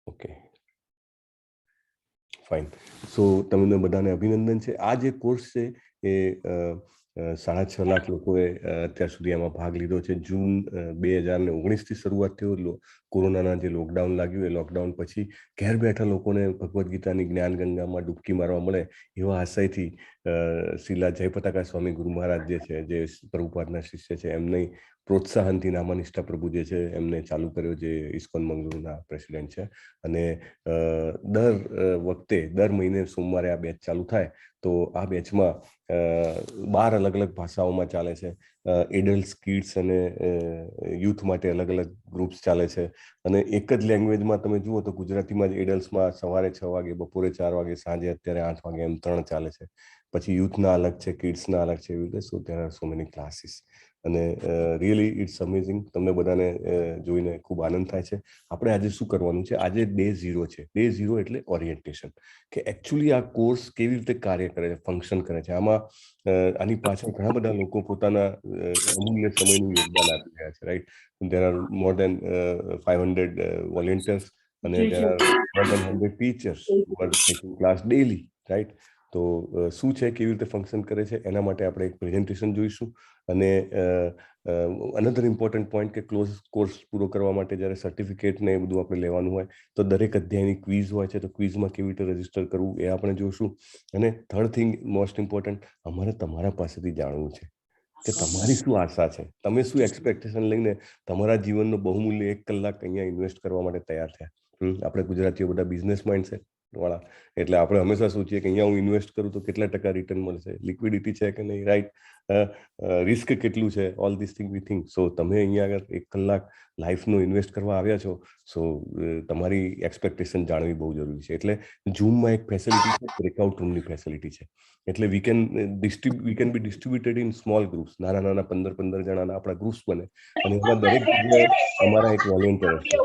Okay, fine. સો તમને બધાને અભિનંદન છે. આ જે કોર્સ છે એ 6.5 લાખ લોકોએ અત્યાર સુધી આમાં ભાગ લીધો છે. જૂન 2019થી શરૂઆત થયો. કોરોનાના જે લોકડાઉન લાગ્યું એ લોકડાઉન પછી ઘેર બેઠા લોકોને ભગવદ્ ગીતાની જ્ઞાન ગંગામાં ડૂબકી મારવા મળે એવા આશયથી શ્રીલા જયપતાકા સ્વામી ગુરુ મહારાજ જે છે, જે પ્રભુપાદના શિષ્ય છે, એમની પ્રોત્સાહનથી નામાનિષ્ઠા પ્રભુ જે છે એમને ચાલુ કર્યો, જે ઇસ્કોન મંગળુરુના પ્રેસિડેન્ટ છે. અને દર મહિને સોમવારે આ બેચ ચાલુ થાય તો આ બેચમાં 12 અલગ અલગ ભાષાઓમાં ચાલે છે. એડલ્ટ્સ, કિડ્સ અને યુથ માટે અલગ અલગ ગ્રુપ્સ ચાલે છે. અને એક જ લેંગ્વેજમાં તમે જુઓ તો ગુજરાતીમાં જ એડલ્ટ્સમાં સવારે 6 વાગે, બપોરે 4 વાગે, સાંજે અત્યારે 8 વાગે એમ 3 ચાલે છે. પછી યુથના અલગ છે, કિડ્સના અલગ છે, એવી રીતે. So there are so many classes. અને રિયલી ઇટ્સ અમેઝિંગ. તમને બધાને જોઈને ખૂબ આનંદ થાય છે. આપણે આજે શું કરવાનું છે? આજે ડે 0 છે. ડે 0 એટલે ઓરિએન્ટેશન, કે એકચ્યુઅલી આ કોર્સ કેવી રીતે કાર્ય કરે છે, ફંક્શન કરે છે. આની પાછળ ઘણા બધા લોકો પોતાના અમૂલ્ય સમયનું યોગદાન આપી રહ્યા છે, right? There are more than 500 volunteers અને there are more than 100 teachers who are taking class daily, right? તો શું છે, કેવી રીતે ફંક્શન કરે છે, એના માટે આપણે એક પ્રેઝન્ટેશન જોઈશું. અને અનધર ઇમ્પોર્ટન્ટ પોઈન્ટ કે કોર્સ પૂરો કરવા માટે જ્યારે સર્ટિફિકેટ ને એ બધું આપણે લેવાનું હોય તો દરેક અધ્યાયની ક્વિઝ હોય છે, તો ક્વિઝમાં કેવી રીતે રજીસ્ટર કરવું એ આપણે જોઈશું. અને થર્ડ થિંગ, મોસ્ટ ઇમ્પોર્ટન્ટ, અમારે તમારા પાસેથી જાણવું છે કે તમારી શું આશા છે, તમે શું એક્સપેક્ટેશન લઈને તમારા જીવનનો બહુમૂલ્ય 1 કલાક અહીંયા ઇન્વેસ્ટ કરવા માટે તૈયાર થયા. આપણે ગુજરાતીઓ બધા બિઝનેસ માઇન્ડસેટ વાળા, એટલે આપણે હંમેશા સોચીએ કે અહીંયા હું ઇન્વેસ્ટ કરું તો કેટલા ટકા રિટર્ન મળશે, લિક્વિડિટી છે કે નહીં, રાઈટ? રિસ્ક કેટલું છે, all this thing we think. So તમે અહીંયા આગળ 1 કલાક લાઈફનો ઇન્વેસ્ટ કરવા આવ્યા છો, સો તમારી એક્સપેક્ટેશન જાણવી બહુ જરૂરી છે. એટલે ઝૂમમાં એક ફેસિલિટી છે, બ્રેકઆઉટ રૂમની ફેસિલિટી છે. એટલે we can be distributed in small groups. નાના 15 જણાના આપણા ગ્રુપ્સ બને અને એમાં દરેક જગ્યાએ અમારા એક વોલેન્ટિયર હશે.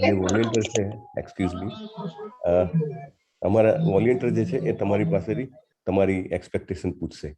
અને વોલેન્ટિયર છે, એક્સક્યુઝ મી, અમારા વોલેન્ટિયર જે છે એ તમારી પાસેથી તમારી એક્સપેક્ટેશન પૂછશે.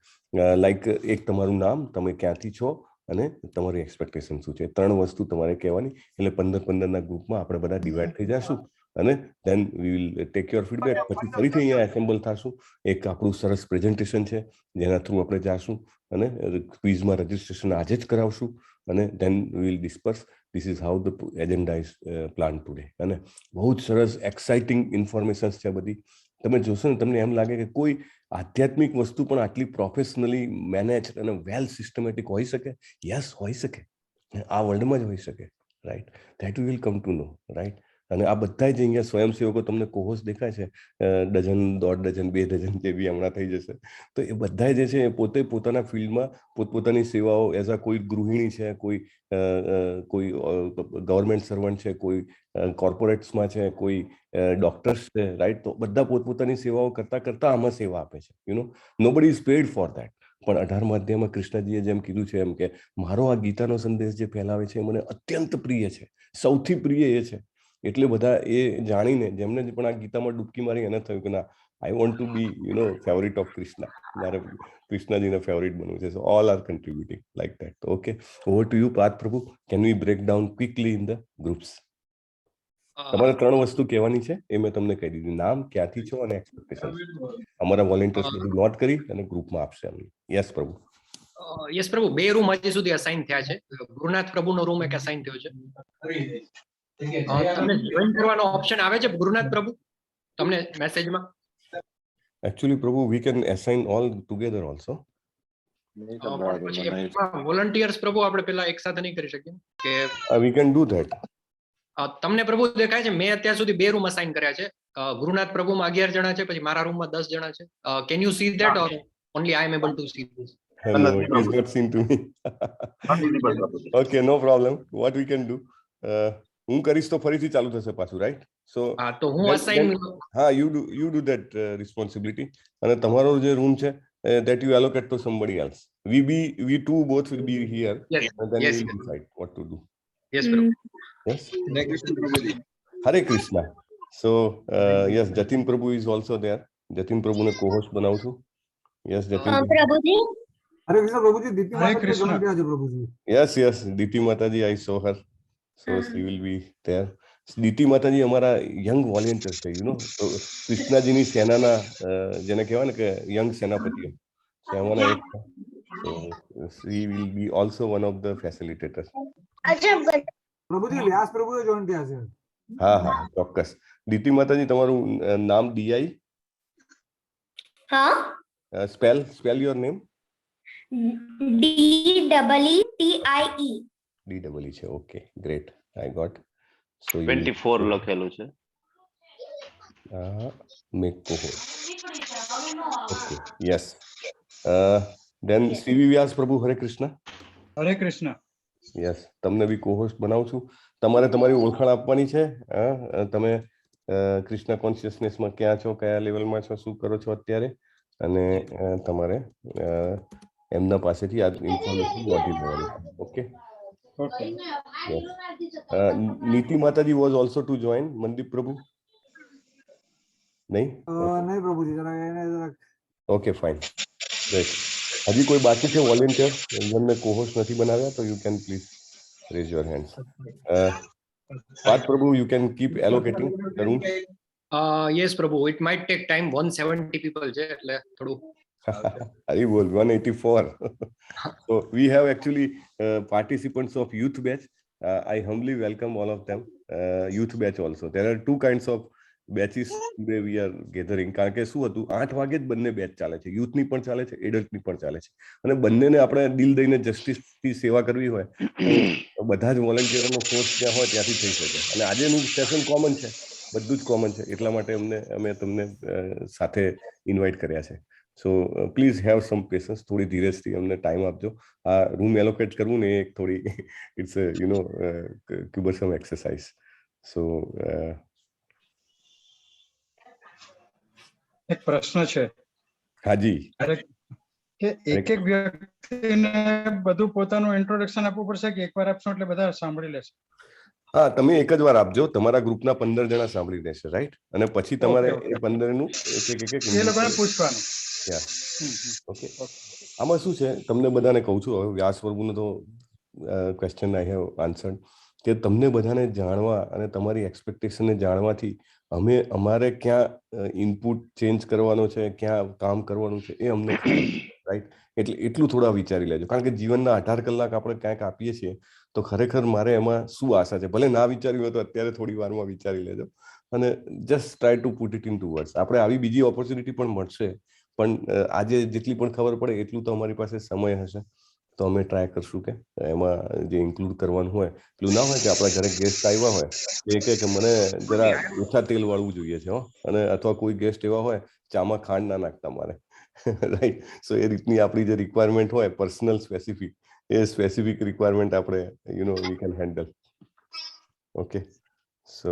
લાઈક એક તમારું નામ, તમે ક્યાંથી છો અને તમારી એક્સપેક્ટેશન શું છે, 3 વસ્તુ તમારે કહેવાની. એટલે 15 ગ્રુપમાં આપણે બધા ડિવાઈડ થઈ જશું અને then we will take your feedback. પછી ફરીથી અહીંયા એસેમ્બલ થશું. એક આપણું સરસ પ્રેઝન્ટેશન છે જેના થ્રુ આપણે જાશું અને ક્વિઝમાં રજીસ્ટ્રેશન આજે જ કરાવશું અને then we will disperse. This is how the agenda is plan today. અને બહુ જ સરસ એક્સાઇટિંગ ઇન્ફોર્મેશન્સ છે બધી. તમે જોશો ને તમને એમ લાગે કે કોઈ આધ્યાત્મિક વસ્તુ પણ આટલી પ્રોફેશનલી મેનેજ અને વેલ સિસ્ટમેટિક હોઈ શકે. યસ, હોઈ શકે. આ વર્લ્ડમાં જ હોઈ શકે, right? That will come to know, right? અને આ બધા જ અહીંયા સ્વયંસેવકો તમને કોહોસ દેખાય છે, ડઝન, 1.5 ડઝન, 2 ડઝન જે બી હમણાં થઈ જશે. તો એ બધા જે છે એ પોતે પોતાના ફિલ્ડમાં પોતપોતાની સેવાઓ, એઝ અ કોઈ ગૃહિણી છે, કોઈ ગવર્મેન્ટ સર્વન્ટ છે, કોઈ કોર્પોરેટ્સમાં છે, કોઈ ડોક્ટર્સ છે, રાઈટ? તો બધા પોતપોતાની સેવાઓ કરતા આમાં સેવા આપે છે. Nobody is pad for that. પણ 18મા અધ્યાયમાં કૃષ્ણજીએ જેમ કીધું છે એમ કે મારો આ ગીતાનો સંદેશ જે ફેલાવે છે મને અત્યંત પ્રિય છે, સૌથી પ્રિય એ છે. એટલે બધા એ જાણીને જેમને પણ આ ગીતામાં ડૂબકી મારી એને થયું કે ના, I want to be favourite of Krishna. મારે કૃષ્ણજીના ફેવરિટ બનવું છે. So all are contributing like that. Okay, over to you Parth Prabhu. Can we break down quickly in the groups? તમારે 3 વસ્તુ કહેવાની છે, એ મેં તમને કહી દીધી. નામ, ક્યાંથી છો અને એક્સપેક્ટેશન. અમારા વોલેન્ટિયર્સ બધું નોટ કરી અને ગ્રુપમાં આપશે અમને. યસ પ્રભુ. યસ પ્રભુ, 2 રૂમ હજી સુધી અસાઇન થયા છે. ગુરુનાથ પ્રભુનો રૂમ એક અસાઇન થયો છે. તમને જોઈન કરવાનો ઓપ્શન આવે છે ગુરુનાથ પ્રભુ તમને મેસેજમાં? Actually પ્રભુ, we can assign all together also. Volunteers પ્રભુ આપણે પેલા એક સાથે નહીં કરી શકીએ કે? We can do that. તમને પ્રભુ દેખાય છે મેં અત્યાર સુધી 2 રૂમ અસાઇન કર્યા છે. ગુરુનાથ પ્રભુમાં 11 જણા છે, પછી મારા રૂમમાં 10 જણા છે. Can you see that or only I am able to see this? No, it is not seen to me. Okay, no problem. What we can do? હું કરીશ તો ફરીથી ચાલુ થશે પાછું, રાઈટ? સો તો હું અસાઇન, હા, you do that responsibility. અને તમારો જે રૂમ છે that you allocate to somebody else. We two both will be here. Yes. And then Yes. we will decide what to do. yes પ્રભુ. Yes. Hare Krishna. So yes, Jatin Prabhu is also there. Jatin Prabhu ને co-host બનાવું છું. Yes, Jatin પ્રભુજી. હરે કૃષ્ણ પ્રભુજી. દીપ્તિ માતાજી જોડાઈ ગયા છે પ્રભુજી. Yes, Diti Mataji, I saw her. So she will be there. Diti માતાજી અમારા યંગ વોલેન્ટિયર છે, યુ નો, કૃષ્ણાજીની સેનાના જેને કહેવાય ને કે યંગ સેનાપતિઓ છે એમાંના એક. So she will be also one of the facilitators. પ્રભુજી વ્યાસ પ્રભુએ જોઈન થયા છે. હા હા ચોક્કસ. દીતિ માતાજી તમારું નામ ડીઆઈ? હા. Spell your name. DEETIE. DEE છે. Okay great, I got. So 24 લખેલું છે. Make cohost. Okay yes. Then C V Vyas Prabhu, Hare Krishna. હરે કૃષ્ણ. યસ, તમને બી કોહોસ્ટ બનાવું છું. તમારે તમારી ઓળખાણ આપવાની છે. તમે કૃષ્ણ કોન્શિયસનેસમાં ક્યાં છો, કયા લેવલમાં છો, શું કરો છો અત્યારે, અને તમારે એમના પાસેથી આ ઇન્ફોર્મેશન નોંધી લેવાની છે. ઓકે. નીતિ માતાજી was also to join. Mandeep પ્રભુ નહીં? નહીં પ્રભુજી, જરા એને ઓકે ફાઇન, રાઈટ. હજી કોઈ બાકી છે વોલેન્ટિયર જેમને કોહોસ્ટ નથી બનાવ્યા? તો you can please raise your hands. Parth Prabhu, you can keep allocating the room. Yes Prabhu, it might take time. 170 people છે એટલે થોડું. હરી બોલ, 184. So we have actually participants of youth batch. I humbly welcome all of them. Youth batch also. There are two kinds of batches today we are gathering. કારણ કે શું હતું, 8 વાગે જ બંને બેચ ચાલે છે, યુથની પણ ચાલે છે, એડલ્ટની પણ ચાલે છે, અને બંનેને આપણે દિલ દઈને જસ્ટિસથી સેવા કરવી હોય તો બધા જ વોલન્ટિયરોનો ફોર્સ ત્યાં હોય ત્યાંથી થઈ શકે. અને આજેનું સેશન કોમન છે, બધું જ કોમન છે, એટલા માટે અમે તમને સાથે ઇન્વાઇટ કર્યા છે. So please have sum patience, થોડી ધીરજથી અમને ટાઈમ આપજો. આ રૂમ એલોકેટ કરવું ને એક થોડી ઇટ્સ યુ નો ક્યુબરસમ એક્સરસાઇઝ. સો એક પ્રશ્ન છે. હાજી. કે એક વ્યક્તિને બધું પોતાનું ઇન્ટ્રોડક્શન આપવું પડશે કે એકવાર આપશો એટલે બધા સાંભળી લેશે? હા, તમે એક જ વાર આપજો, તમારા ગ્રુપના 15 જણા સાંભળી લેશે, રાઈટ? અને પછી તમારે એ 15 નું એક એ લોકોને પૂછવાનું. ઓકે. આમાં શું છે, તમને બધાને કહું છું, હવે વ્યાસ પ્રભુનો તો ક્વેશ્ચન આઈ હેવ આન્સર્ડ, કે તમને બધાને જાણવા અને તમારી એક્સપેક્ટેશનને જાણવાથી અમારે ક્યાં ઇનપુટ ચેન્જ કરવાનો છે, ક્યાં કામ કરવાનું છે, એ અમને ખબર, રાઈટ? એટલે એટલું થોડા વિચારી લેજો, કારણ કે જીવનના 18 કલાક આપણે ક્યાંક આપીએ છીએ, તો ખરેખર મારે એમાં શું આશા છે, ભલે ના વિચાર્યું હોય તો અત્યારે થોડી વારમાં વિચારી લેજો, અને just try to put it into words. આપણે આવી બીજી ઓપોર્ચ્યુનિટી પણ મળશે, પણ આજે જેટલી પણ ખબર પડે એટલું તો અમારી પાસે સમય હશે, તો અમે ટ્રાય કરશું કે એમાં જે ઇન્ક્લુડ કરવાનું હોય, પેલું ના હોય કે આપણા ઘરે ગેસ્ટ આવ્યા હોય એ કે મને જરા ઓછા તેલ વાળવું જોઈએ છે, અને અથવા કોઈ ગેસ્ટ એવા હોય ચામાં ખાંડ ના નાખતા મારે, રાઈટ? સો એ રીતની આપણી જે રિક્વાયરમેન્ટ હોય પર્સનલ સ્પેસિફિક, એ સ્પેસિફિક રિક્વાયરમેન્ટ આપણે you know we can handle. Okay. So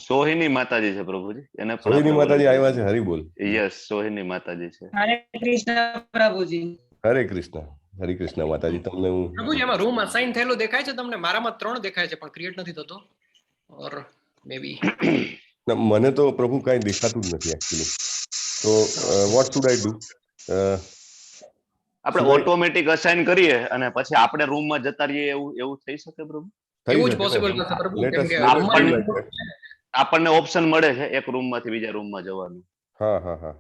Sohini Mataji છે પ્રભુજી, એને પણ સોહિની માતાજી આવ્યા છે. હરી બોલ. યસ, સોહિની માતાજી છે. હરે કૃષ્ણ પ્રભુજી. હરે કૃષ્ણ. હરે કૃષ્ણ માતાજી. તમને હું પ્રભુજી એમાં રૂમ અસાઇન થયેલો દેખાય છે તમને? મારામાં 3 દેખાય છે પણ ક્રિએટ નથી થતો, ઓર મે બી મને તો પ્રભુ કાંઈ દેખાતું જ નથી એકચ્યુઅલી. તો વોટ શુડ આઈ ડુ? આપણે ઓટોમેટિક અસાઇન કરીએ અને પછી આપણે રૂમમાં જતા રહીએ, એવું થઈ શકે પ્રભુ? એવું જ પોસિબલ થશે પ્રભુ, કેમ કે આપણને ઓપ્શન મળે છે એક રૂમમાંથી બીજા રૂમમાં જવાનું. હા હા હા,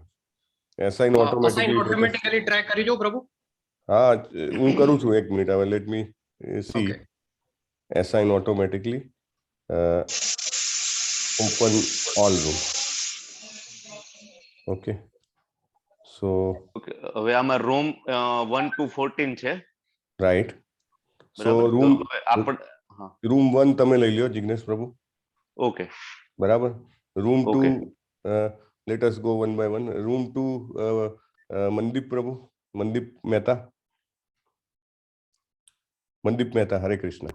અસાઇન ઓટોમેટિકલી ટ્રાય કરી જો પ્રભુ. હા, હું કરું છું, 1 મિનિટ. હવે let me see. Assign automatically open all room. Okay. So હવે આમાં રૂમ 1 to 14 છે, રાઈટ? સો રૂમ 1 તમે લઈ લ્યો જિગ્નેશ પ્રભુ. ઓકે, બરાબર. Room 2, let us go one by one. Room 2 Mandeep પ્રભુ, મનદીપ મહેતા. મનદીપ મહેતા, હરે કૃષ્ણ.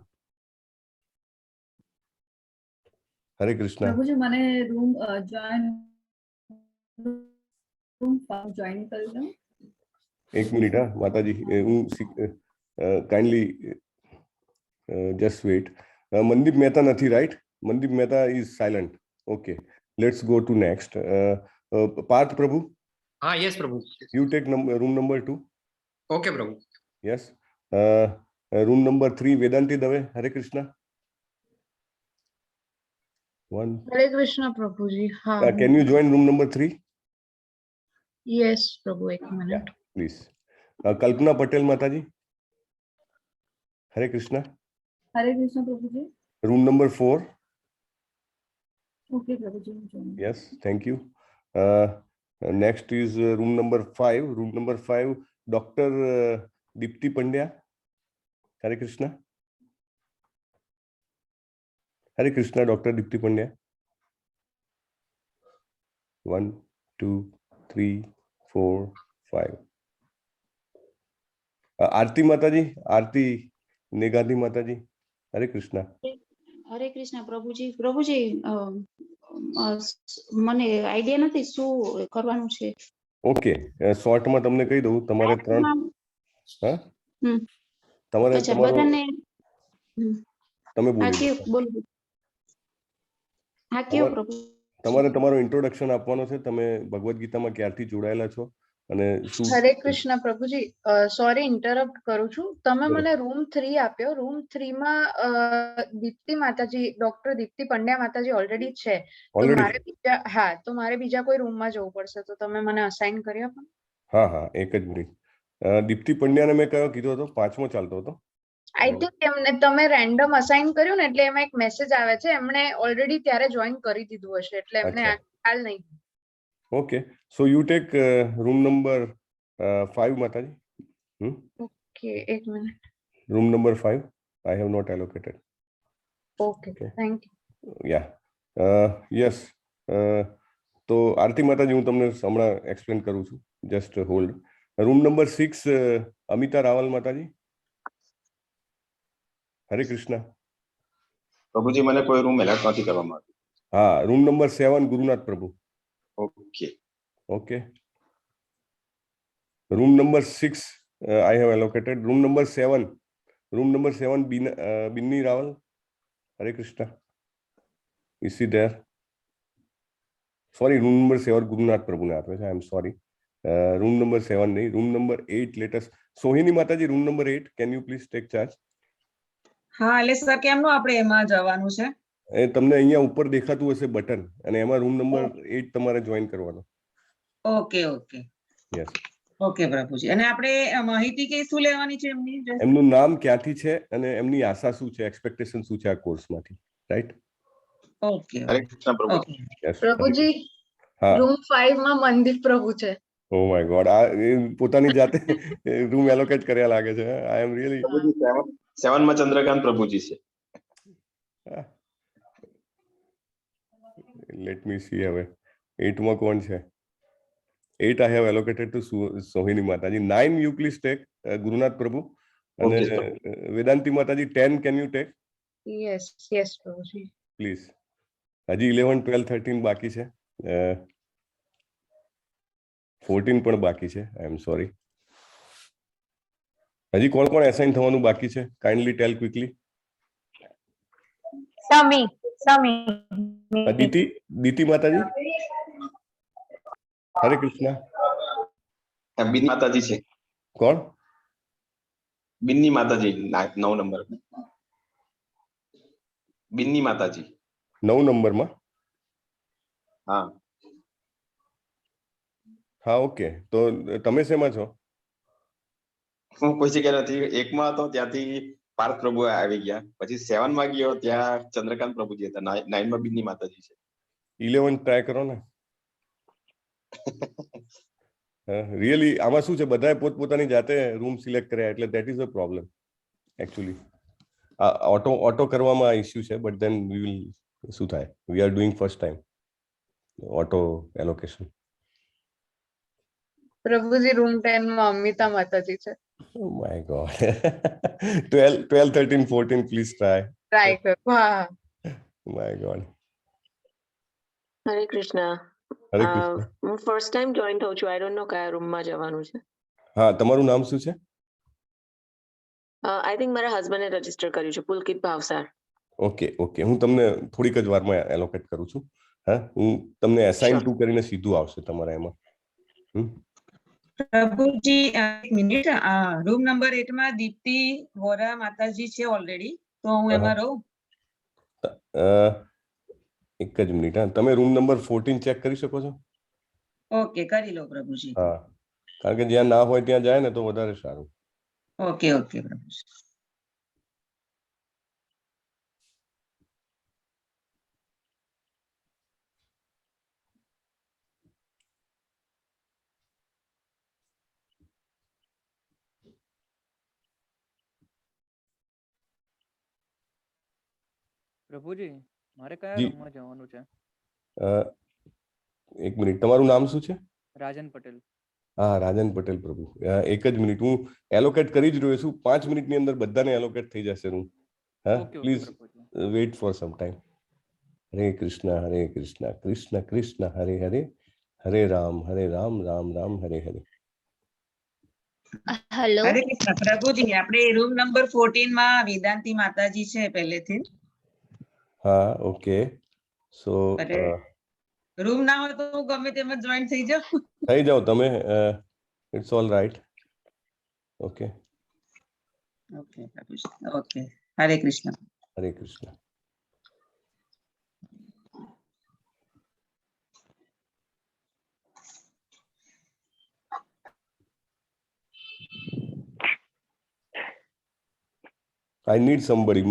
હરે કૃષ્ણ. પ્રભુજી મને રૂમ જોઈન કરી દો. 1 મિનિટ. હા માતાજી, હું kindly just wait. Mandeep Mehta નથી, right? Mandeep Mehta is silent. Okay, let's go to next. Parth Prabhu. હા, yes Prabhu. You take room number 2. Okay Prabhu. Yes. Room number 3 Vedanti Dave, Hare Krishna. 1. Hare Krishna Prabhuji. Can you join room number 3? Yes, Prabhu, एक minute. Please. Kalpana Patel Mataji. Hare Krishna. Hare Krishna Prabhuji. Room number 4. Okay, Prabhuji. Yes, thank you. Next is room number 5. Room number 5, Dr. Dipti Pandya. Hare Krishna. Hare Krishna, Dr. Dipti Pandya. 1, 2, 3, 4, 5. Aarti Mataji, Aarti Negandhi Mataji. Hare Krishna. હરે કૃષ્ણ પ્રભુજી. પ્રભુજી મને idea નથી શું કરવાનું છે. Okay, શોર્ટમાં તમને કહી દઉં. તમારે 3 હા તમારે અચ્છા તમારો બધાને તમે હા બોલી કયો લો. બોલો. હા કયો પ્રભુ. તમારે તમારો ઇન્ટ્રોડક્શન આપવાનો છે. તમે ભગવદ ગીતામાં ક્યારથી જોડાયેલા છો અને શું. હરે કૃષ્ણ પ્રભુજી, સોરી ઇન્ટરપ્ટ કરું છું. તમે મને રૂમ 3 આપ્યો. રૂમ 3 માં દીપ્તિ માતાજી, ડોક્ટર દીપ્તિ પંડ્યા માતાજી ઓલરેડી છે. તો મારે બીજા તો મારે બીજા કોઈ રૂમમાં જવું પડશે. તો તમે મને અસાઇન કરી આપો. હા, એક જ મિનિટ. દીપ્તિ પંડ્યાને મેં કયો કીધો હતો? 5મો ચાલતો હતો. આઈ થિંક એમને તમે રેન્ડમ અસાઇન કર્યું ને એટલે એમાં એક મેસેજ આવે છે. એમણે ઓલરેડી ત્યારે જોઈન કરી દીધું હશે એટલે એમને ખ્યાલ નહીં. Okay, so you take room number 5, Mataji. Okay, એક minute. Room number 5, I have not allocated. Okay, thank you. Yeah, yes. તો આરતી માતાજી હું તમને હમણાં એક્સપ્લેન કરું છું. Just hold. Room number 6, Amita Raval માતાજી. હરે કૃષ્ણ. પ્રભુજી મને કોઈ રૂમ એલાટ નથી કરવામાં આવી. હા, રૂમ નંબર 7, ગુરુનાથ પ્રભુ. Okay. Okay. Room number 6, I have allocated. Room number 7, Binni Rawal. Hare Krishna. Is he there? Sorry, room number 7, Gurunath Prabhu ne aapya. I am sorry. Room number 7 nahi, room number 8. Let us. Sohini Mataji, room number 8. Can you please take charge? હા એટલે sir કેમનું આપણે એમાં જવાનું છે? તમને અહીંયા ઉપર દેખાતું હશે બટન અને એમાં રૂમ નંબર 8 તમારે જોઈન કરવાનો. Okay okay. યસ. ઓકે પ્રભુજી. અને આપણે માહિતી કે શું લેવાની છે એમની? એમનું નામ ક્યાંથી છે અને એમની આશા શું છે, એક્સપેક્ટેશન શું છે આ કોર્સમાંથી, રાઈટ? ઓકે. હરે કૃષ્ણ પ્રભુ. પ્રભુજી, રૂમ 5 માં મનદીપ પ્રભુ છે. ઓ માય ગોડ, આ પોતાની જાતે રૂમ એલોકેટ કર્યા લાગે છે. આઈ એમ રિયલી. પ્રભુજી 7 માં ચંદ્રકાંત પ્રભુજી છે. Late me C. હવે 8 માં કોણ છે? 8 I have allocated to Sohini Mataji. 9 you please take, Gurunath Prabhu. And Vedanti Mataji, 10 can you take? Yes, yes Prabhuji. Please. Haji 11, 12, 13 બાકી છે. 14 પણ બાકી છે. I am sorry. હજી કોણ કોણ એસાઇન થવાનું બાકી છે? Kindly tell quickly. Sami. Diti માતાજી. હરે કૃષ્ણ. બિન્ની માતાજી છે. કોણ? બિન્ની માતાજી 9 નંબર. બિન્ની માતાજી 9 નંબરમાં. હા હા, ઓકે. તો તમે શેમાં છો? હું કોઈ જગ્યા નથી. 1 માં હતો ત્યાંથી પાર્થ પ્રભુ આવી ગયા. પછી 7 માં ગયો ત્યાં ચંદ્રકાંત પ્રભુજી હતા. 9 માં બિન્ની માતાજી છે. 11 ટ્રાય કરો ને. રિયલી આમાં શું છે, બધાએ પોતપોતાની જાતે રૂમ સિલેક્ટ કર્યા એટલે that is a problem actually. Auto કરવામાં ઇશ્યુ છે, બટ ધેન વી વિલ શું થાય, we are doing first time auto allocation. પ્રભુજી રૂમ 10 માં અમિતા માતાજી છે. Oh my God. 12, 13, 14 please try કરો. હા. My God. હરે કૃષ્ણ. હરે કૃષ્ણ. હું ફર્સ્ટ ટાઈમ જોઈન થઉં છું. આઈ ડોન્ટ નો કયા રૂમમાં જવાનું છે. હા, તમારું નામ શું છે? આઈ થિંક મારા હસબન્ડે રજીસ્ટર કર્યું છે, પુલકિત ભાવસાર. ઓકે ઓકે, હું તમને થોડીક જ વારમાં એલોકેટ કરું છું. હા, હું તમને એસાઇન ટુ કરીને સીધું આવશે તમારા એમાં. પ્રભુજી એક મિનિટ. રૂમ નંબર 8 માં દીપ્તિ વોરા માતાજી છે ઓલરેડી, તો હું એમાં રહું? એક જ મિનિટ. હા, તમે રૂમ નંબર 14 ચેક કરી શકો છો? ઓકે, કરી લો પ્રભુજી. હા, કારણ કે જ્યાં ના હોય ત્યાં જાય ને તો વધારે સારું. ઓકે ઓકે પ્રભુજી. પ્રભુજી, મારે કયા જી. રૂમમાં જવાનું છે? એક મિનિટ, તમારું નામ શું છે? રાજન પટેલ. હા, રાજન પટેલ પ્રભુ. એક જ મિનિટ, હું એલોકેટ કરી જ રહ્યો છું. 5 મિનિટની અંદર બધાને એલોકેટ થઈ જશે રૂમ. હા, ઓકે ઓકે પ્લીઝ પ્રભુજી. Weight for some time. Hare Krishna Krishna Krishna Hare Hare, Hare Ram Ram Ram Hare Hare. Hello. હરે કૃષ્ણ પ્રભુજી. આપણે રૂમ નંબર 14 માં વેદાંતી માતાજી છે પહેલેથી. હા, ઓકે. સો રૂમ ના હોય તો હું ગમે તેમ જોઈન થઈ જાઉં. થઈ જાઓ તમે. It's all right. Okay. Okay પ્રભુજી. Okay, Hare Krishna. Hare Krishna. I need somebody.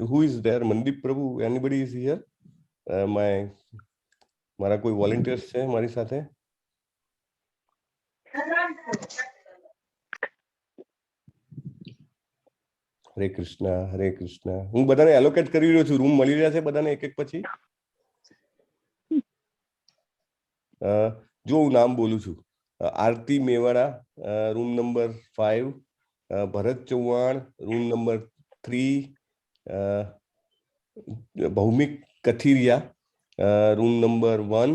Who is there? Mandeep Prabhu. Anybody is here? મારા કોઈ વોલેન્ટિયર્સ છે મારી સાથે? હરે કૃષ્ણ. હું બધાને એલોકેટ કરી રહ્યો છું. રૂમ મળી રહ્યા છે બધાને એક એક પછી? જો હું નામ બોલું છું. Aarti Mewada, room number 5. Bharat Chauhan, room number 3. Bhaumik Kathiriya, room number 1.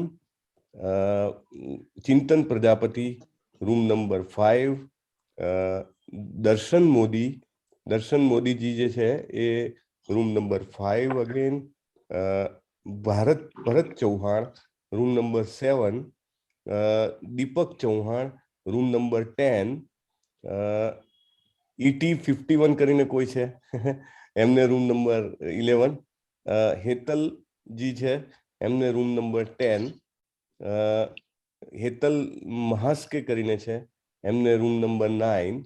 Chintan Prajapati, room number 5. Darshan Modiji જે છે એ room number 5 again. Bharat Chauhan, room number 7. Deepak Chauhan, room number 10. ET51 કરીને કોઈ છે એમને રૂમ નંબર 11. હેતલજી છે એમને રૂમ નંબર 10. હેતલ મહાસ્કે કરીને છે એમને રૂમ નંબર 9.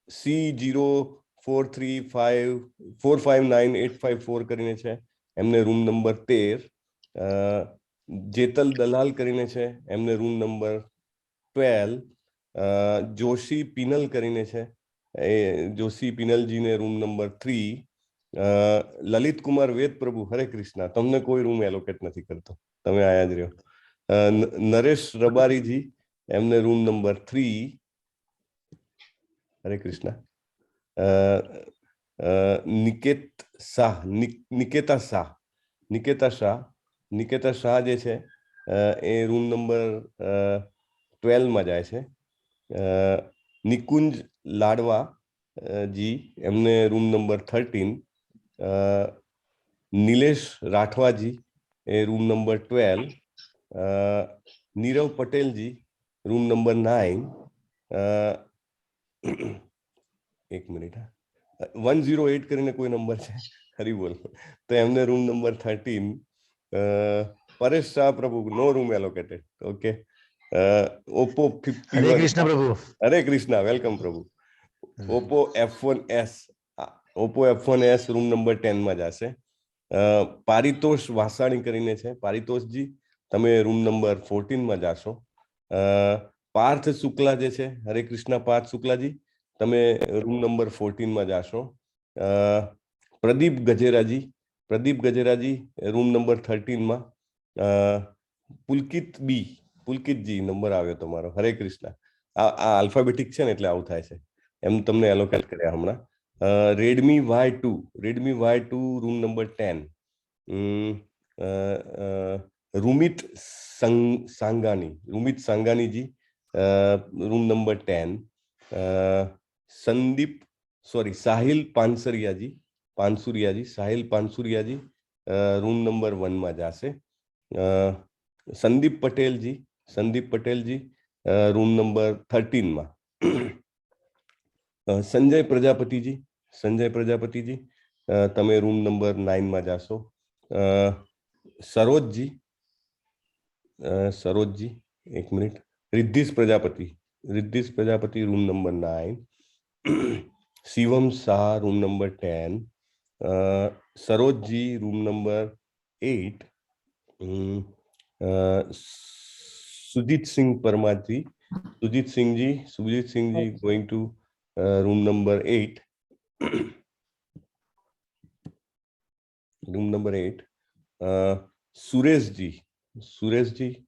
C0435459854 કરીને છે એમને રૂમ નંબર 13. જેતલ દલાલ કરીને છે એમને રૂમ નંબર 12. જોશી પિનલ કરીને છે જોશી પિનલજીને રૂમ નંબર 3. લલિત કુમાર વેદ પ્રભુ, હરે કૃષ્ણ. તમને કોઈ રૂમ એલોકેટ નથી કરતો, તમે આયા જ રહ્યો. નરેશ રબારીજી, એમને રૂમ નંબર 3. હરે કૃષ્ણ. નિકેતા શાહ જે છે એ રૂમ નંબર 12 માં જાય છે. નિકુંજ લાડવા જી, એમને રૂમ નંબર 13. નિલેશ રાઠવાજી, એ room number 12. Nirav Patelji, room number 9. એક મિનિટ. 108 કરીને કોઈ નંબર છે, હરી બોલ, તો એમને રૂમ નંબર 13. પરેશ શાહ પ્રભુ, નો રૂમ એલોકેટેડ. ઓકે. ઓપ્પો 51. હરે કૃષ્ણ પ્રભુ. હરે કૃષ્ણ, વેલકમ પ્રભુ. ઓપ્પો F1S રૂમ નંબર 10 માં જશે. પારિતોષ વાસાણી કરીને છે, પારિતોષજી તમે રૂમ નંબર 14 માં જાશો. પાર્થ શુક્લા જે છે, હરે કૃષ્ણ પાર્થ શુક્લાજી, તમે રૂમ નંબર 14 માં જાશો. પ્રદીપ ગજેરાજી રૂમ નંબર 13 માં. પુલકિતજી નંબર આવ્યો તમારો, હરે કૃષ્ણ. આ આલ્ફાબેટિક છે ને એટલે આવું થાય છે, એમ તમને એલોકેટ કર્યા હમણાં. Redmi Y2 room number 10. Rumit Sanganiji, room number 10. Sahil Pansuriyaji, room number 1 માં જશે. સંદીપ પટેલજી, રૂમ નંબર 13 માં. સંજય પ્રજાપતિજી, તમે રૂમ નંબર 9 માં જાશો. સરોજજી, સરોજજી, એક minute. Riddhish Prajapati room number 9. Shivam Shah room number 10. Sarojji room number 8. Sujit Singh Parmarji, Sujit Singhji going to room number 8. room number 8. Sureshji,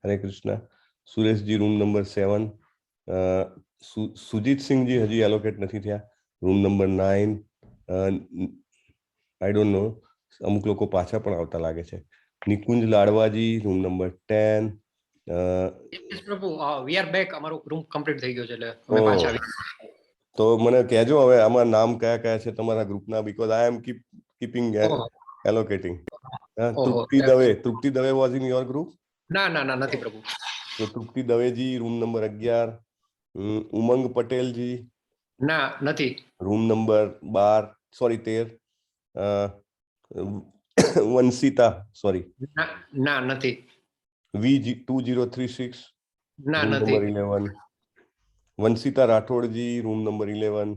Hare Krishna. Sureshji room number 7. Sujit Singhji હજી એલોકેટ નથી થયા. Room number 9. I don't know, અમુક લોકો પાછા પણ આવતા લાગે છે. Nikunj Ladvaji room number 10. Yes Prabhu, we are back. અમારો રૂમ કમ્પ્લીટ થઈ ગયો છે એટલે અમે પાછા આવી. તો મને કહેજો હવે આમાં નામ કયા કયા છે તમારા ગ્રુપના, because I am keeping allocating. Trupti Dave was in your group? ના ના ના, નથી પ્રભુ. તો તૃપ્તિ દવેજી રૂમ નંબર 11. ઉમંગ પટેલજી? ના, નથી. Room number 12, sorry 13. Vanshita, sorry. ના, નથી. V2036 ના, રૂમ નથી. Number 11. Vanshita Rathodji room number 11.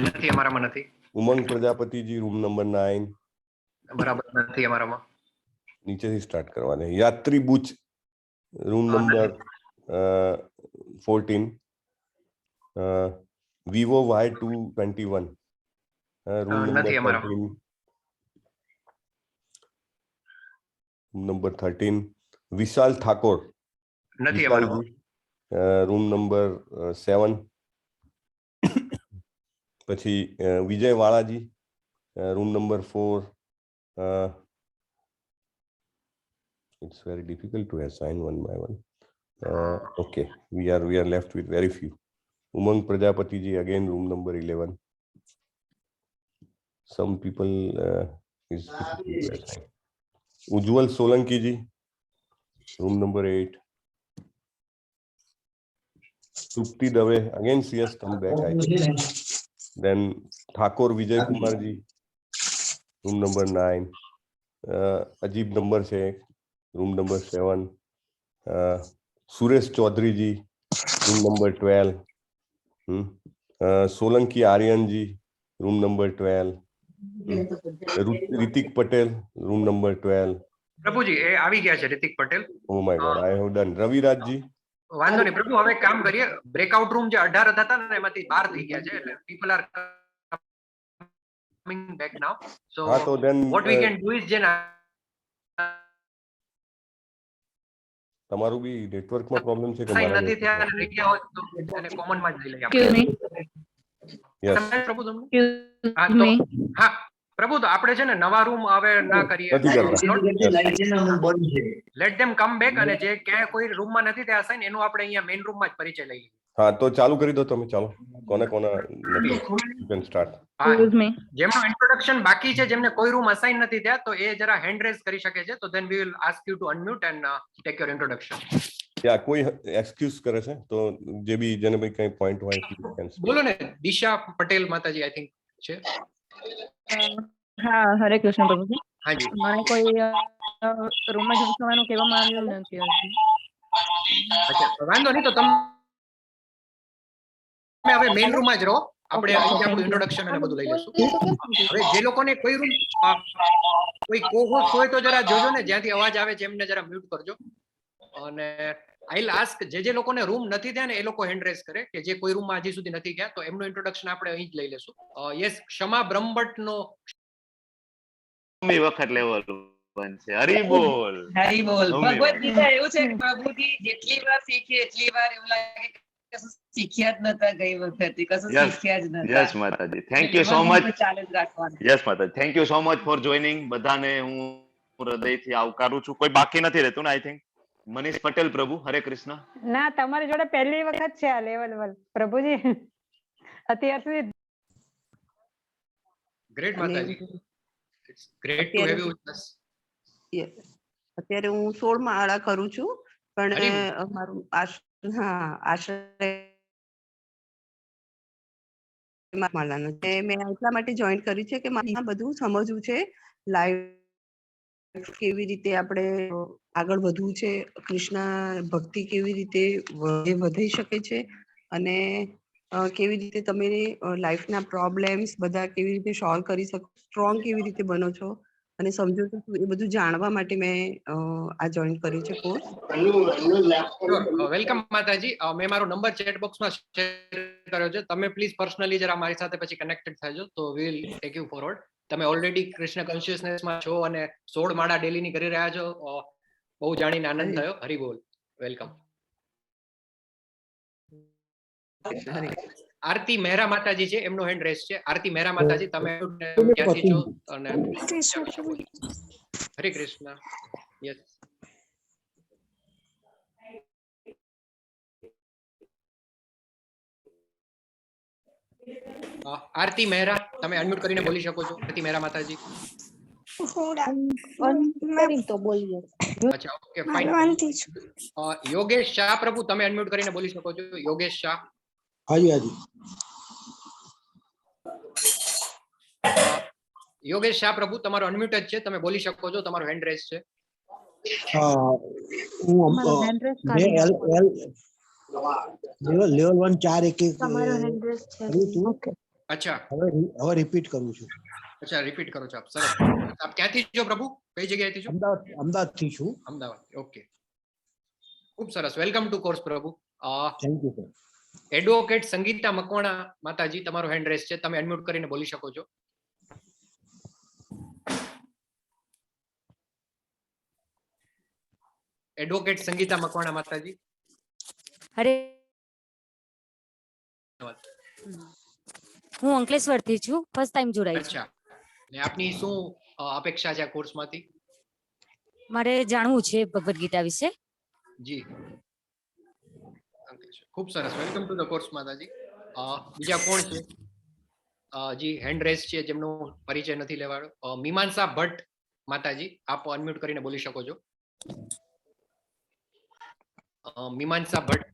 નથી, અમારામાં નથી. Umang Prajapatiji room number 9. બરાબર, નથી અમારામાં. નીચેથી સ્ટાર્ટ કરવાને. Yatri Buch room number 14. Vivo Y221 room number 13. Number 13. Vishal Thakor, નથી અમારામાં. Room number 7. પછી Vijay Valaji room number 4. it's very difficult to assign one by one. Okay, we are left with very few. Umang Prajapatiji again room number 11. Some people is difficult to assign. Ujjwal Solanki ji room number 8. Trupti Dave, again she has come back, I think. Then Thakur Vijay Kumar ji room number 9. Ajib number 6, room number 7. Suresh Chaudhary ji room number 12. Solanki Aryan ji room number 12. Ritik Patel room number 12. પ્રભુજી એ આવી ગયા છે Hrithik Patel. Oh my god, I have done. Raviraj ji? વાંધો નહીં પ્રભુ, હવે કામ કરીએ. બ્રેકઆઉટ રૂમ જે 18 હતા ને એમાંથી 12 થઈ ગયા છે, એટલે people are coming back now. So what we can do is જે તમારું બી નેટવર્કમાં પ્રોબ્લેમ છે કે સાઈન મારા નથી થયા અને થઈ ગયા હોય તો એને કોમનમાં જ લઈ લઈએ આપણે. યસ પ્રભુ તમને હા પ્રભુ, તો આપણે છે ને નવા રૂમ હવે ના કરીએ. લેટ ધેમ કમ બેક, અને જે ક્યાંય કોઈ રૂમમાં નથી ત્યાં સાઈન એનું આપણે અહીંયા મેઇન રૂમમાં જ પરિચય લઈએ. હા, તો ચાલુ કરી દો તમે. ચાલો, કોને યુ કેન સ્ટાર્ટ. જેમનું ઇન્ટ્રોડક્શન બાકી છે, જેમને કોઈ રૂમ અસાઇન નથી થયા, તો એ જરા હેન્ડ રેઝ કરી શકે છે. તો then we will ask you to unmute and take your introduction. યા કોઈ એક્સક્યુઝ કરે છે તો જે બી જેને ભાઈ કઈ પોઈન્ટ હોય બોલો ને. દિશા પટેલ માતાજી આઈ થિંક છે. હા, હરે કૃષ્ણ પ્રભુજી. હાજી. મને કોઈ રૂમમાં જોઈન થવાનું કહેવામાં આવ્યું નથી. અચ્છા, વાંધો નહીં. તો તમે હવે મેઇન રૂમમાં જ રહો. આપણે અહીંથી આપણું ઇન્ટ્રોડક્શન અને બધું લઈ લઈશું. હવે જે લોકોને કોઈ રૂમ કોઈ કોહોસ્ટ હોય તો જરા જોજો ને, જ્યાંથી અવાજ આવે છે એમને જરા મ્યુટ કરજો. અને આઈ વિલ આસ્ક જે લોકોને રૂમ નથી થયા ને એ લોકો હેન્ડ રેઝ કરે, કે જે કોઈ રૂમમાં હજી સુધી નથી ગયા, તો એમનું ઇન્ટ્રોડક્શન આપણે અહીં જ લઈ લેશું. યસ, ક્ષમા બ્રહ્મભટ્ટનો વખત લેવલ બનશે. હરી બોલ, હરી બોલ. ભગવદ ગીતા એવું છે પ્રભુજી, જેટલી વાર શીખીએ એટલી વાર એવું લાગે કે કશું શીખ્યા જ નતા ગઈ વખતે, કશું શીખ્યા જ નતા. Yes Mataji, thank you so much. Yes Mataji, thank you so much for joining. બધાને હું હૃદયથી આવકારું છું. કોઈ બાકી નથી રહેતું ને? આઈ થિંક મનીષ પટેલ પ્રભુ, હરે કૃષ્ણ. ના, તમારી જોડે પહેલી વખત છે આ લેવલ પ્રભુજી, અત્યાર સુધી. ગ્રેટ માતાજી, it's great to have you with us. અત્યારે હું 16 માળા કરું છું, પણ અમારું આશ્રય માળાનું મેં એટલા માટે જોઈન કર્યું છે કે મારે બધું સમજવું છે લાઈવ કેવી રીતે આપણે આગળ વધવું છે, કૃષ્ણ ભક્તિ કેવી રીતે વધી શકે છે, અને કેવી રીતે તમે લાઈફના પ્રોબ્લેમ્સ બધા કેવી રીતે સોલ્વ કરી શકો, સ્ટ્રોંગ કેવી રીતે બનો છો અને સમજો છો, એ બધું જાણવા માટે મેં આ જોઈન કર્યું છે કોર્સ. વેલકમ માતાજી. મેં મારો નંબર ચેટ બોક્સમાં શેર કર્યો છે. તમે પ્લીઝ પર્સનલી જરા મારી સાથે પછી કનેક્ટેડ થજો તો વી વિલ ટેક યુ ફોરવર્ડ. તમે ઓલરેડી કૃષ્ણ કોન્શિયસનેસમાં છો અને 16 માળા ડેલીની કરી રહ્યા છો. બહુ જાણીને આનંદ થયો. હરી બોલ. વેલકમ. આરતી મહેરા માતાજી છે, એમનો હેન્ડ રેસ છે. આરતી મહેરા માતાજી, તમે ક્યાંથી છો? અને હરે કૃષ્ણ. યસ. આરતી મહેરા, તમે અનમ્યુટ કરીને બોલી શકો છો. આરતી મહેરા માતાજી. અચ્છા, ઓકે, ફાઇન. યોગેશ શાહ પ્રભુ, તમે અનમ્યુટ કરીને બોલી શકો છો. યોગેશ શાહ. હાજી હાજી. યોગેશ શાહ પ્રભુ, તમારો અનમ્યુટ જ છે, તમે બોલી શકો છો. તમારો હેન્ડ રેસ છે. લેવલ 1 4 1 અચ્છા, હવે રિપીટ કરું છું. અચ્છા, રિપીટ કરો છો આપ. સરસ. આપ ક્યાંથી છો પ્રભુ? કઈ જગ્યાએથી છો? અમદાવાદ થી છું. અમદાવાદ. ઓકે, ખૂબ સરસ. વેલકમ ટુ કોર્સ પ્રભુ. Thank you sir. Advocate Sangita Makwana માતાજી, તમારો હેન્ડ રેસ છે, તમે અનમ્યુટ કરીને બોલી શકો છો. એડવોકેટ સંગીતા મકવાણા માતાજી. અરે, હું અંકલેશ્વર થી છું, ફર્સ્ટ ટાઈમ જોડાઈ છું. અચ્છા, ને આપની શું અપેક્ષા છે આ કોર્સમાંથી? મારે જાણવું છે ભગવદ ગીતા વિશે. જી, ખૂબ સરસ. વેલકમ ટુ ધ કોર્સ માતાજી. બીજા કોણ છે? જી, હેન્ડ રેસ છે, જેમનો પરિચય નથી લેવાડો. મીમાંસા ભટ્ટ માતાજી, આપ અનમ્યુટ કરીને બોલી શકો છો. મીમાંસા ભટ્ટ.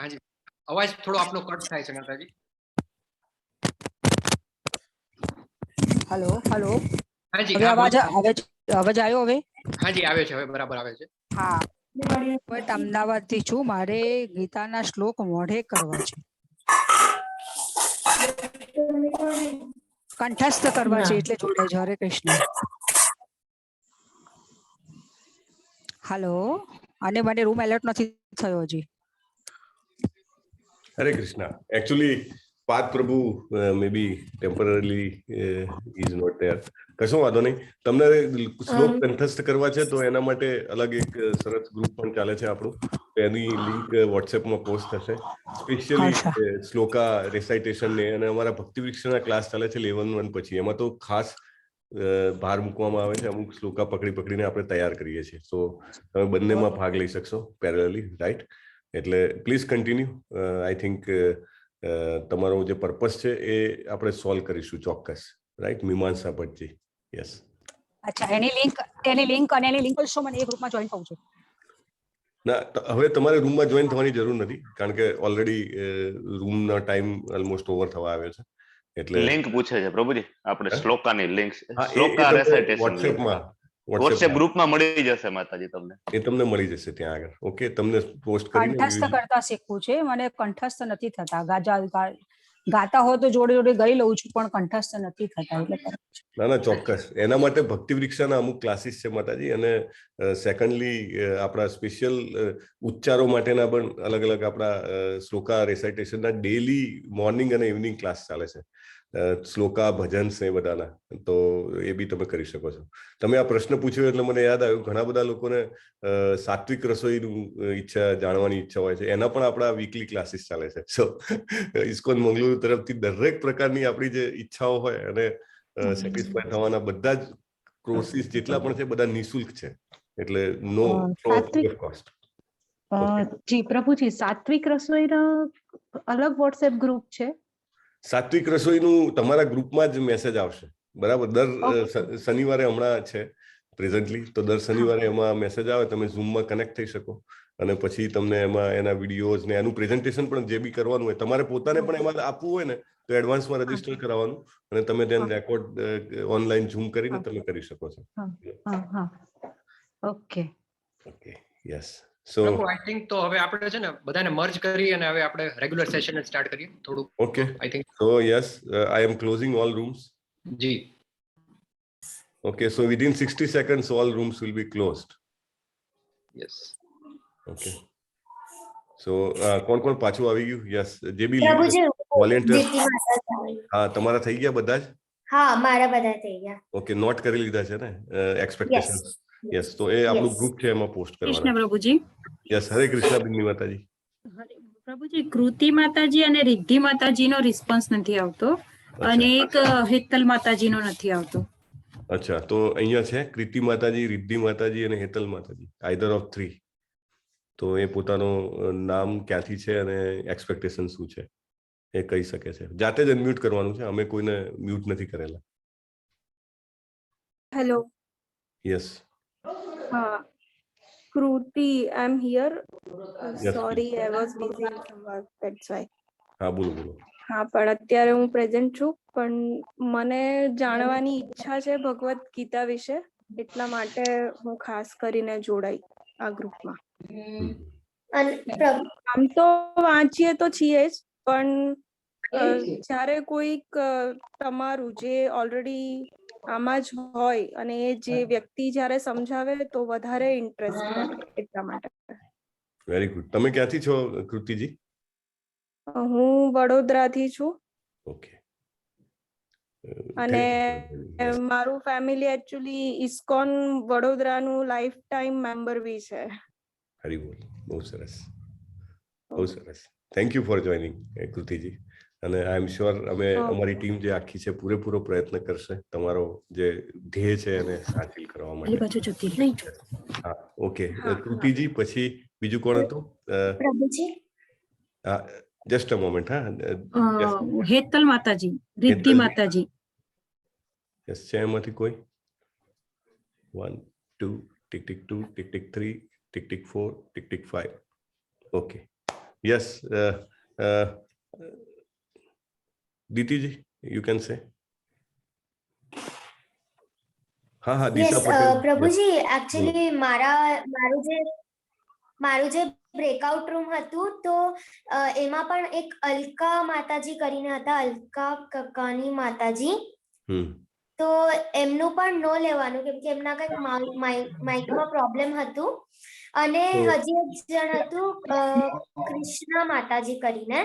હાજી, અવાજ થોડો આપનો કટ થાય છે માતાજી. Hello hello. હાજી, હવે અવાજ આવ્યો હવે? હાજી, આવે છે, હવે બરાબર આવે છે. હા, અમદાવાદ થી છું. મારે ગીતાના શ્લોક મોઢે કરવા છે, કંઠસ્થ કરવા છે, એટલે જોડે છે. હરે કૃષ્ણ. હેલો. અને મને રૂમ એલર્ટ નથી થયો હજી. હરે કૃષ્ણ. એકચ્યુઅલી પાર્થ પ્રભુ મે બી ટેમ્પરરીલી ઇઝ નોટ ધેર. કશો વાંધો નહીં. તમને શ્લોક કંઠસ્થ કરવા છે તો એના માટે અલગ એક સરસ ગ્રુપ પણ ચાલે છે આપણું. એની લિંક વોટ્સએપમાં પોસ્ટ થશે. સ્પેશિયલી શ્લોકા રેસાઇટેશન ને અને અમારા ભક્તિ વૃક્ષના ક્લાસ ચાલે છે લેવલ 1 પછી. એમાં તો ખાસ ભાર મૂકવામાં આવે છે. અમુક શ્લોકા પકડીને આપણે તૈયાર કરીએ છીએ. સો તમે બંનેમાં ભાગ લઈ શકશો પેરેલલી, રાઈટ? એટલે પ્લીઝ કન્ટિન્યુ. આઈ થિંક તમારો જે પર્પસ છે એ આપણે સોલ્વ કરીશું ચોક્કસ, રાઈટ? મીમાંસા ભટ્ટજી. યસ. અચ્છા, એની લિંક અને એની લિંક શો મને એ ગ્રુપમાં જોઈન થવું છે. ના, હવે તમારે રૂમમાં જોઈન થવાની જરૂર નથી, કારણ કે ઓલરેડી રૂમનો ટાઈમ ઓલમોસ્ટ ઓવર થવા આવ્યો છે. એટલે લિંક પૂછે છે પ્રભુજી, આપણે શ્લોકાની લિંક, હા, શ્લોકા રેસાઇટેશન વોટ્સએપમાં વોટ્સએપ ગ્રુપમાં મળી જશે માતાજી તમને. એ તમને મળી જશે ત્યાં આગળ. ઓકે, તમને પોસ્ટ કરીને કંઠસ્થ કરતા શીખવું છે. મને કંઠસ્થ નથી થતા. ગાતા હોય તો જોડે જોડે ગઈ લઉં છું, પણ કંઠસ્થ નથી થતા. એટલે ના, ચોક્કસ. એના માટે ભક્તિ વૃક્ષાના અમુક ક્લાસીસ છે માતાજી. અને સેકન્ડલી આપણા સ્પેશિયલ ઉચ્ચારો માટેના પણ અલગ અલગ આપણા શ્લોકા રેસાઇટેશનના ડેલી મોર્નિંગ અને ઇવનિંગ ક્લાસ ચાલે છે. શ્લોકા ભજન છે બધાના, તો એ બી તમે કરી શકો છો. તમે આ પ્રશ્ન પૂછ્યો એટલે મને યાદ આવ્યું, ઘણા બધા લોકોને સાત્વિક રસોઈનું જાણવાની ઈચ્છા હોય છે. એના પણ આપણા વીકલી ક્લાસીસ ચાલે છે. સો ઇસ્કોન મંગલુરુ તરફથી દરેક પ્રકારની આપણી જે ઈચ્છાઓ હોય અને સેટિસ્ફાય થવાના બધા જ કોર્સીસ જેટલા પણ છે બધા નિઃશુલ્ક છે. એટલે નો કોસ્ટ. જી પ્રભુજી, સાત્વિક રસોઈનો અલગ વોટ્સએપ ગ્રુપ છે? સાત્વિક રસોઈનું તમારા ગ્રુપમાં જ મેસેજ આવશે, બરાબર? દર શનિવારે હમણાં છે પ્રેઝન્ટલી, તો દર શનિવારે એમાં મેસેજ આવે, તમે ઝૂમમાં કનેક્ટ થઈ શકો. અને પછી તમને એમાં એના વિડીયોઝ ને એનું પ્રેઝન્ટેશન પણ જે બી કરવાનું હોય તમારે પોતાને પણ એમાં આપવું હોય ને તો એડવાન્સમાં રજીસ્ટર કરાવવાનું અને તમે તેને રેકોર્ડ ઓનલાઈન ઝૂમ કરીને તમે કરી શકો છો. Okay okay yes. So I think તો હવે આપણે છે ને બધાને મર્જ કરી અને હવે આપણે રેગ્યુલર સેશન સ્ટાર્ટ કરીએ થોડું. Okay I think so yes I am closing all rooms. જી. Okay, so within 60 seconds all rooms will be closed. Yes. Okay. So કોણ પાછું આવી ગયું? યસ જે બી પ્રભુજી વોલેન્ટિયર્સ દીપ્તિ માતા આવી. હા તમારા થઈ ગયા બધા જ? હા મારા બધા થઈ ગયા. ઓકે નોટ કરી લીધા છે ને એક્સપેક્ટેશન? યસ તો એ આપણું ગ્રુપ છે એમાં પોસ્ટ કૃષ્ણ કરવાના. પ્રભુજી. યસ હરે કૃષ્ણ બિન્ની માતાજી. પ્રભુજી કૃતિ માતાજી અને રિદ્ધિ માતાજીનો રિસ્પોન્સ નથી આવતો અને એક હેતલ માતાજીનો નથી આવતો. અચ્છા તો અહીંયા છે કૃતિ માતાજી, રિદ્ધિ માતાજી અને હેતલ માતાજી, આઈધર ઓફ 3. તો એ પોતાનું નામ ક્યાંથી છે અને એક્સપેક્ટેશન શું છે એ કહી શકે છે. જાતે જ અનમ્યુટ કરવાનું છે, અમે કોઈને મ્યુટ નથી કરેલા. Hello. Yes. Kruti, I'm here. Yes, Sorry, please. I was busy in some work, that's why. હા બોલો બોલો. હા પણ અત્યારે હું પ્રેઝન્ટ છું પણ મને જાણવાની ઈચ્છા છે ભગવદ ગીતા વિશે એટલા માટે હું ખાસ કરીને જોડાઈ આ ગ્રુપમાં. આમ તો વાંચીએ તો છીએ જ પણ જ્યારે કોઈક તમારું જે ઓલરેડી આમાં જ હોય અને એ જે વ્યક્તિ જ્યારે સમજાવે તો વધારે ઇન્ટરેસ્ટ લાગે એટલા માટે. Very good. તમે ક્યાંથી છો કૃતિજી? હું વડોદરાથી છું. ઓકે. અને મારું ફેમિલી એકચ્યુઅલી ઇસ્કોન વડોદરાનું લાઈફ ટાઈમ મેમ્બર બી છે. હરી બોલ. બહુ સરસ બહુ સરસ. Thank you for joining Kritiji. અને આઈ એમ શ્યોર અમે અમારી ટીમ જે આખી છે પૂરેપૂરો પ્રયત્ન કરશે તમારો જે ધ્યેય છે એને હાંસિલ કરવા માટે. હા ઓકે કૃતિજી પછી બીજું કોણ હતું? પ્રભુજી જસ્ટ અ મોમેન્ટ. હા હેતલ માતાજી, રિદ્ધિ માતાજી. યસ છે એમાંથી કોઈ? 1 2 tick tick 2 tick tick 3 tick tick 4 tick tick 5. Okay yes Ditiji you can say. હા હા દિશા પટેલ. પ્રભુજી એકચ્યુઅલી મારું જે બ્રેકઆઉટ રૂમ હતું તો એમાં પણ એક અલકા માતાજી કરીને હતા, અલકા કકાની માતાજી. તો એમનું પણ નો લેવાનું કેમ કે એમના કંઈક માઇકમાં પ્રોબ્લેમ હતું. અને હજી એક જણ હતું કૃષ્ણ માતાજી કરીને,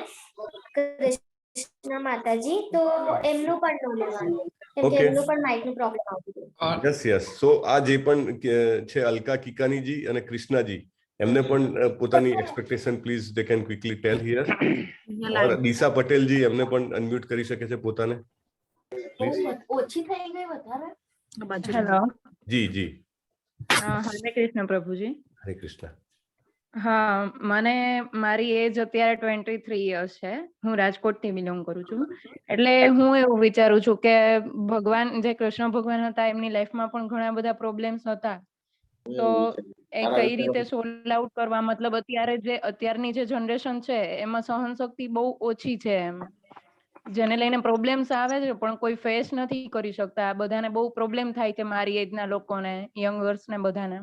કૃષ્ણ માતાજી, તો એમનું પણ નો લેવાનું કેમ કે એમનું પણ માઇકનું પ્રોબ્લેમ આવતું. Yes yes. સો આ જે પણ છે અલકા કિકાનીજી અને કૃષ્ણાજી એમને પણ પોતાની expectation please they can quickly tell here. Or Disha Patelji એમને પણ અનમ્યુટ કરી શકે છે પોતાને. ઓછી થઈ ગઈ વધારે. હેલો. જી જી. હરે કૃષ્ણ પ્રભુજી. હરે કૃષ્ણ. હા મને મારી એજ અત્યારે 23 યર્સ છે. હું રાજકોટથી બિલોંગ કરું છું. એટલે હું એવું વિચારું છું કે ભગવાન જે કૃષ્ણ ભગવાન હતા એમની લાઈફમાં પણ ઘણા બધા પ્રોબ્લેમ્સ હતા. તો એ કઈ રીતે સોલ્વ આઉટ કરવા, મતલબ અત્યારની જે જનરેશન છે એમાં સહનશક્તિ બહુ ઓછી છે એમ, જેને લઈને પ્રોબ્લેમ્સ આવે છે પણ કોઈ ફેસ નથી કરી શકતા. બધાને બહુ પ્રોબ્લેમ થાય છે મારી એજના લોકોને, યંગર્સ ને બધાને.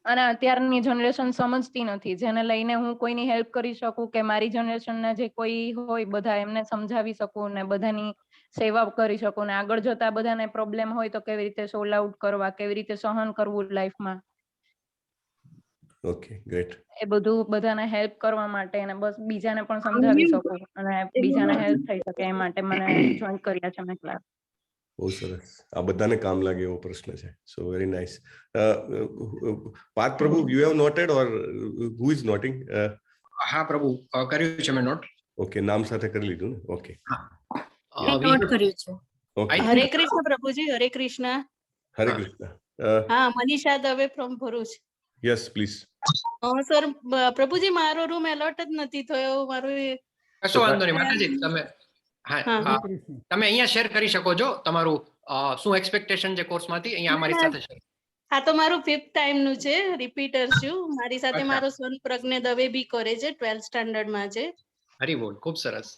અને અત્યારની જનરેશન સમજતી નથી, જેને લઈને હું કોઈની હેલ્પ કરી શકું કે મારી જનરેશનના જે કોઈ હોય બધા એમને સમજાવી શકું ને બધાની સેવા કરી શકું ને આગળ જતા બધાને પ્રોબ્લેમ હોય તો કેવી રીતે સોલ્વ આઉટ કરવા, કેવી રીતે સહન કરવું લાઈફમાં. Okay great. એ બધું બધાને હેલ્પ કરવા માટે અને બસ બીજાને પણ સમજાવી શકું અને બીજાને હેલ્પ થઈ શકે એ માટે મને જોઈન કર્યા છે મેં ક્લાસ. બહુ સરસ. આ બધાને કામ લાગે એવો પ્રશ્ન છે. સો very nice. Parth Prabhu you have noted or who is noting? હા પ્રભુ કર્યું છે મેં નોટ. ઓકે નામ સાથે કરી લીધું ને? ઓકે નોટ કર્યું છે. હરે કૃષ્ણ પ્રભુજી. હરે કૃષ્ણ. હરે કૃષ્ણ. હા Manisha Dave from Bharuch. Yes please. Sir પ્રભુજી મારો રૂમ એલોટ જ નથી થયો. મારું કશો વાંધો નહીં માતાજી. તમે તમે અહીંયા શેર કરી શકો છો તમારું શું એક્સપેક્ટેશન છે કોર્સમાંથી, અહીંયા અમારી સાથે શેર. આ તો મારું 5th ટાઈમ નું છે, રિપીટર છું. મારી સાથે મારો સન પ્રજ્ઞ દવે બી કરે છે, 12th સ્ટાન્ડર્ડ માં છે. હરી બોલ, ખૂબ સરસ.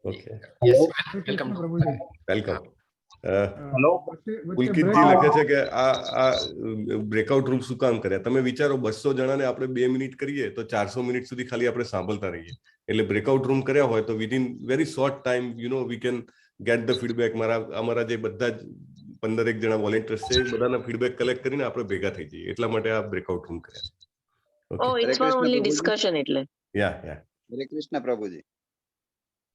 Okay, welcome welcome. પુલકિતજી લખે છે કે આ બ્રેકઆઉટ રૂમ શું કામ કર્યા? તમે વિચારો 200 જણાને આપણે 2 મિનિટ કરીએ તો 400 મિનિટ સુધી ખાલી આપણે સાંભળતા રહીએ. એટલે બ્રેકઆઉટ રૂમ કર્યા હોય તો within very short time we can get the feedback. અમારા જે બધા જ 15 જણા વોલેન્ટિયર્સ છે, બધાના ફીડબેક કલેક્ટ કરીને આપણે ભેગા થઈ જઈએ. એટલા માટે આ બ્રેકઆઉટ રૂમ કર્યા. ઓ ઇટ્સ ફોર ઓન્લી ડિસ્કશન. એટલે યા હરે કૃષ્ણ પ્રભુજી.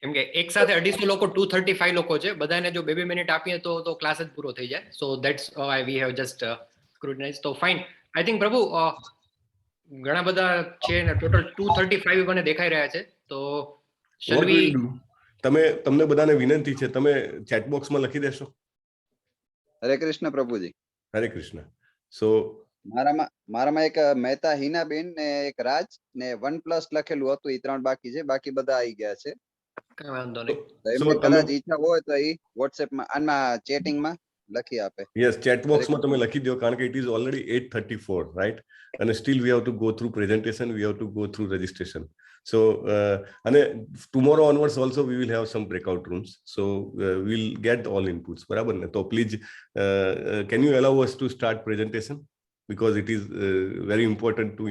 કેમ કે એક સાથે 250 લોકો 235 લોકો છે, બધાને જો 2 મિનિટ આપીએ તો ક્લાસ જ પૂરો થઈ જાય. So that's why we have just scrutinize. તો ફાઇન. આઈ થિંક પ્રભુ ઘણા બધા છે ને, ટોટલ 235 મને દેખાઈ રહ્યા છે. તો શેલ વી, તમને બધાને વિનંતી છે, તમે ચેટ બોક્સમાં લખી દેશો. હરે કૃષ્ણ પ્રભુજી. હરે કૃષ્ણ. સો મારામાં એક મહેતા હિનાબેન ને એક રાજ ને 1+ લખેલું હતું, એ 3 બાકી છે. બાકી બધા આવી ગયા છે. કઈ વાંધો નહીં. એમને કદાચ ઈચ્છા હોય તો એ વોટ્સએપમાં આમાં ચેટિંગમાં લખી આપે. યસ, ચેટ બોક્સમાં તમે લખી દો, કારણ કે ઇટ ઇઝ ઓલરેડી 8:34, રાઈટ? અને still we have to go through presentation, we have to go through registration. So અને tomorrow onwards also we will have some breakout rooms. So we'll get all inputs. બરાબર ને? તો please can you allow us to start presentation? Because it is very important to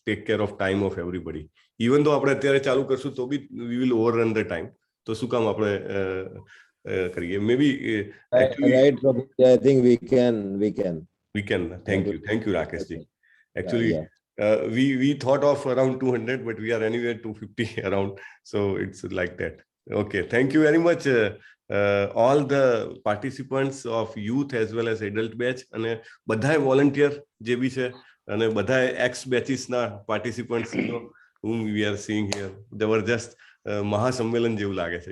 take care of time of everybody. Even though આપણે અત્યારે ચાલુ કરશું તો બી we will overrun the time. તો શું કામ આપણે કરીએ? Maybe right Prabhu, I think we can. Thank you Rakesh ji. Actually we thought of around 200, but we are anywhere 250 around, so it's like that. Okay, thank you very much all the participants of youth as well as adult batch, અને બધાય volunteer જે બી છે, અને બધાય ex batches ના participants whom we are seeing here. જબરજસ્ત મહાસંમેલન જેવું લાગે છે.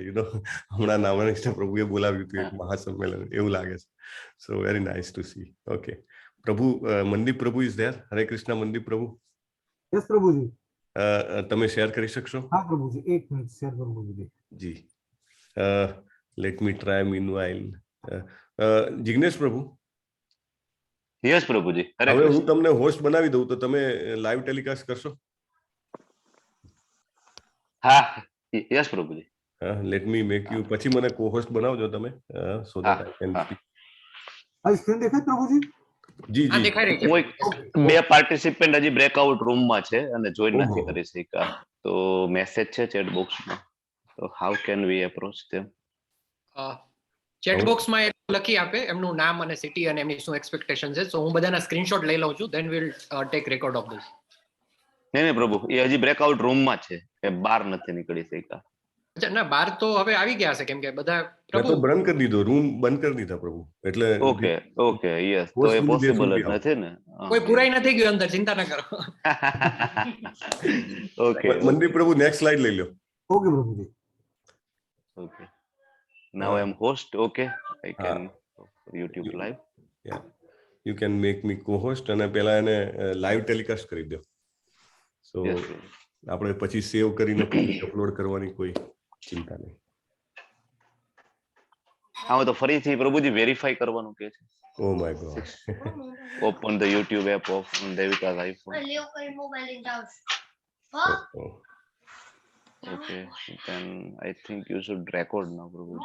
હમણાં નામનિષ્ઠ પ્રભુએ બોલાવ્યું હતું એક મહાસંમેલન, એવું લાગે છે. So very nice to see. Okay, પ્રભુ મંદીપ પ્રભુ is there. હરે કૃષ્ણ મંદીપ પ્રભુ. યસ પ્રભુજી. તમે શેર કરી શકશો? હા પ્રભુજી, 1 મિનિટ શેર કરું પ્રભુજી. જી, let me try meanwhile. Jignesh પ્રભુ. યસ પ્રભુજી. હવે હું તમને હોસ્ટ બનાવી દઉં તો તમે લાઈવ ટેલિકાસ્ટ કરશો? હા, યસ પ્રભુજી. લેટ મી મેક યુ, પછી મને કો-હોસ્ટ બનાવજો તમે, so that I can speak. આ સ્ક્રીન દેખાય પ્રભુજી? જી જી. બે પાર્ટિસિપન્ટ હજી બ્રેકઆઉટ રૂમમાં છે અને જોઈન નથી કરી શક્યા. તો મેસેજ છે ચેટ બોક્સમાં. તો how can we approach them? Chat બોક્સમાં લખી આપે એમનું નામ અને સિટી અને એમની શું એક્સપેક્ટેશન છે. સો હું બધાના સ્ક્રીનશોટ લઈ લઉં છું, then we'll take record of this. નહીં પ્રભુ, એ હજી બ્રેકઆઉટ રૂમમાં છે, એ બહાર નથી નીકળી શક્યા. અચ્છા, ના બહાર તો હવે આવી ગયા છે, કેમ કે બધા પ્રભુ બંધ કરી દીધો, રૂમ બંધ કરી દીધા પ્રભુ. એટલે ઓકે યસ, તો એ પોસિબલ જ નથી ને. કોઈ પુરાઈ નથી ગયું અંદર, ચિંતા ન કરો. ઓકે મંદિર પ્રભુ, નેક્સ્ટ સ્લાઇડ લઈ લો. ઓકે પ્રભુજી. Okay, now I am host. Okay, I can YouTube live. Yeah, you can make me co-host અને પહેલા એને લાઈવ ટેલિકાસ્ટ કરી દો. સો આપણે પછી સેવ કરીને અપલોડ કરવાની કોઈ ચિંતા નહીં. હા, તો ફરીથી પ્રભુજી વેરીફાઈ કરવાનું કે છે. Oh my God. Open the YouTube app of Devika's iPhone. Okay, then I think you should record now, Prabhuji.